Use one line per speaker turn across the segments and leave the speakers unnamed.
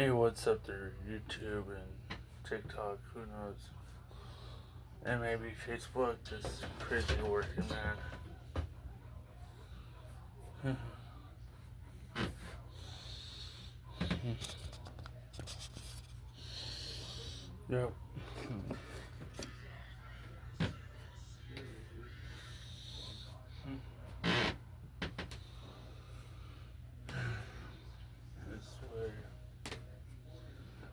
Maybe what's up there, YouTube and TikTok, who knows? And maybe Facebook, just crazy working man. Yep. I swear.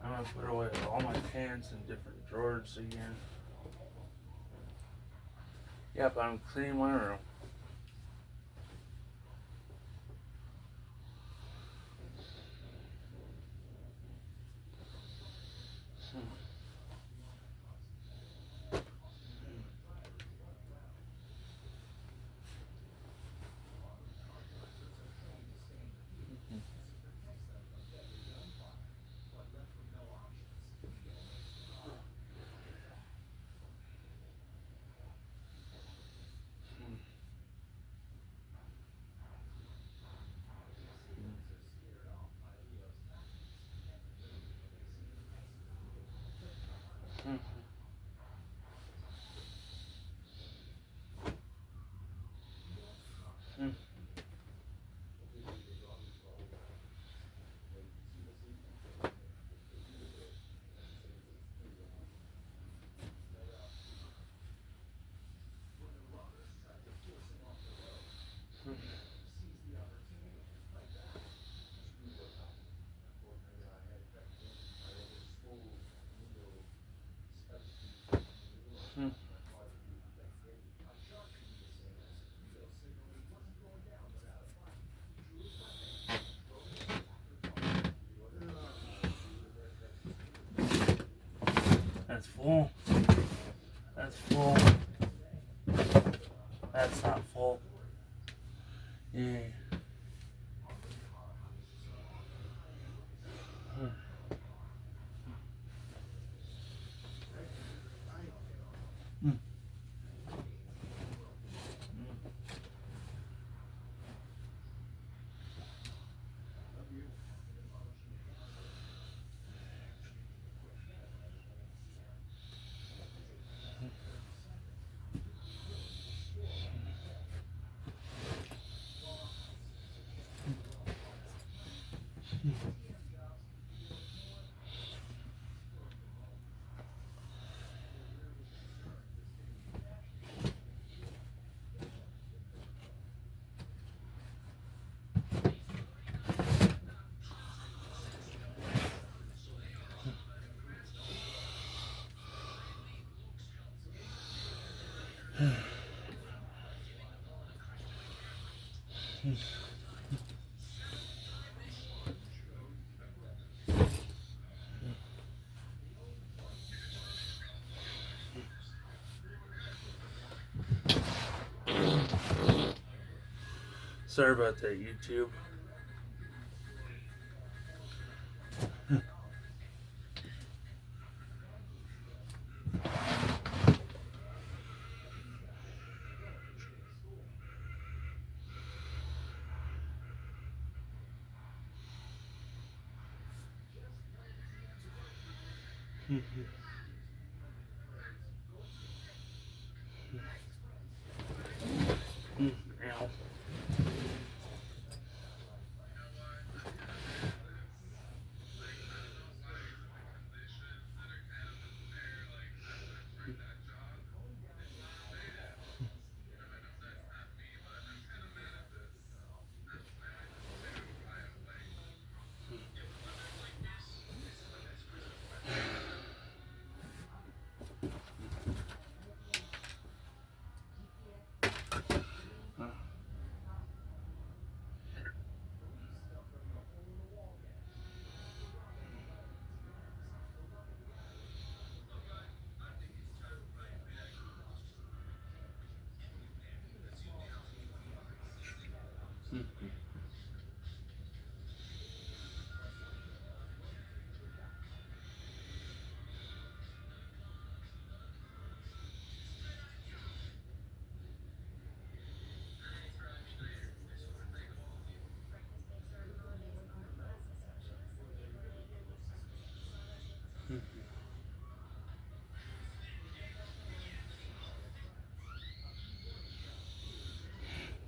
I'm gonna put away all my pants in different drawers again. Yep, I'm cleaning my room. That's full. That's full. That's not full. Yeah. Sorry about that, YouTube. Ow.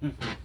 You drink.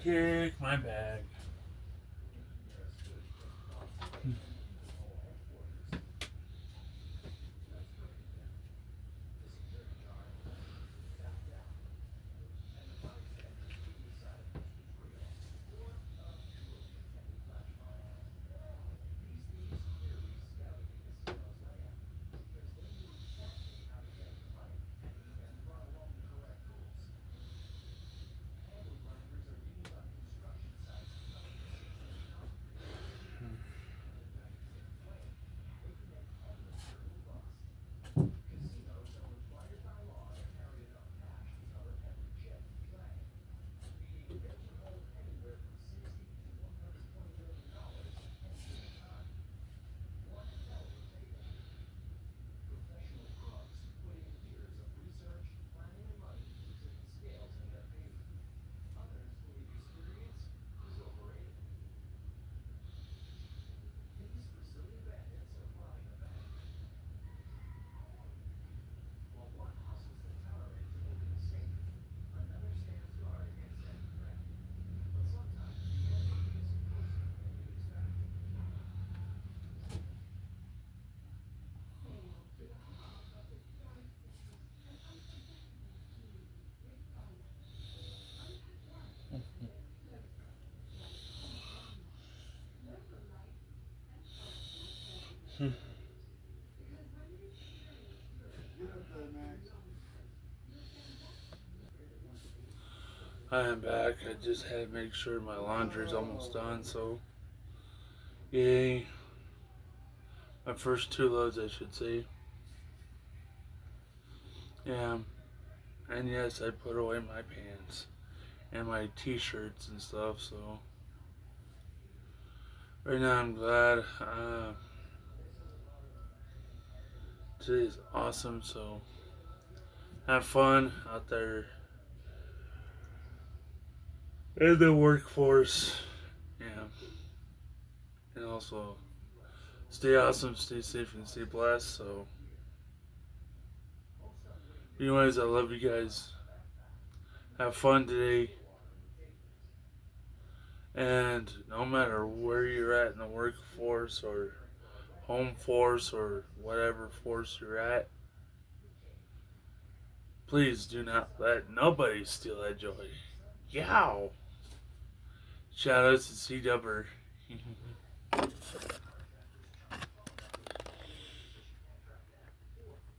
Kick my bag. I am back. I just had to make sure my laundry's almost done, so yay. My first 2 loads, I should say. Yeah. And yes, I put away my pants and my t-shirts and stuff, so right now I'm glad. Today's awesome, so have fun out there in the workforce. Yeah. And also stay awesome, stay safe, and stay blessed. So anyways, I love you guys. Have fun today. And no matter where you're at in the workforce or home force or whatever force you're at, please do not let nobody steal that joy. Yow! Shout outs to C Dubber.